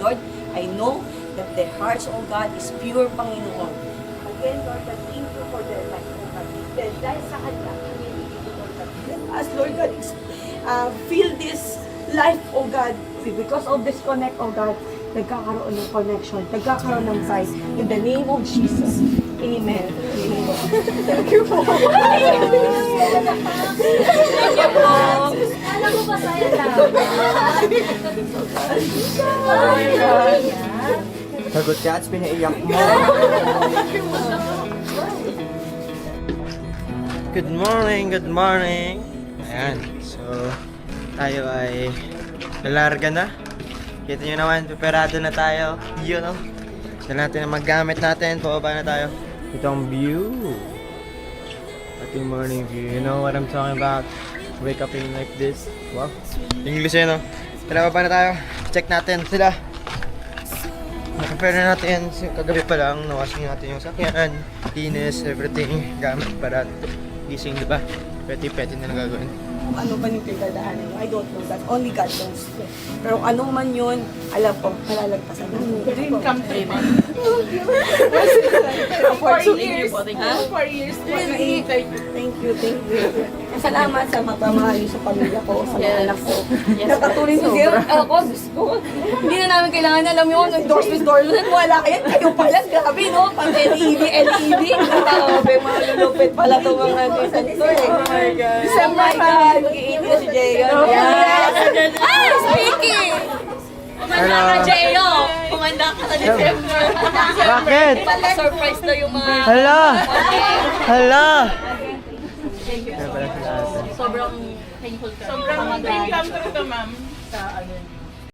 Lord, I know that their hearts, oh God, is pure, Panginoon. Again, Lord, God, thank you for their life, oh God. Dahil sa kanila, kami dito, Lord God. Let us, Lord God, feel this life, oh God. Because of this connect, oh God, nagkakaroon ng connection, nagkakaroon ng sight. In the name of Jesus. Amen. Thank you po. Thank you po. Alam mo ba sa'yo lang? Oh my God. Sagot ka at pinaiyak mo. Good morning, good morning. Ayan, so tayo ay lalarga na. Kita nyo naman, preparado na tayo. Yun o. Dala natin ang maggamit natin. Pababa na tayo. Ito ang view. At yung morning view. You know what I'm talking about? Wake up in like this. Wow. English yun o. Tara, baba na tayo. Check natin sila. Na-prepare na natin. Kagabi pa lang, nawashing natin yung sakyan. Linis, everything. Gamit para gising, diba? Pwede na nagagawin. Ano ba yung pinagdadaanan mo? I don't know that. Only God knows. Pero ano man yun, alam ko, malalagpasan mo. Dream come true. For 4 years. 4 years. Really? Thank you. Salamat sa magmamahal sa pamilya ko, sa mga anak ko. Nakatuloy ko kayo. Ako, gusto. Hindi na namin kailangan alam yung endorsement. Wala kayo. Kayo pala. Grabe, no? Pang LED. Grabe, mga lulupit pala itong mga sensor eh. Oh my God. Oh my God. Mag-iinit na si Jayon. Yes! Ay, speaking! Kumanda ka, Jeyo! Kumanda ka sa December. Bakit? Surprise daw yung mga... Hala! Hala! Sobrang thankful ka. Sobrang dream come true to, ma'am. Sa ano,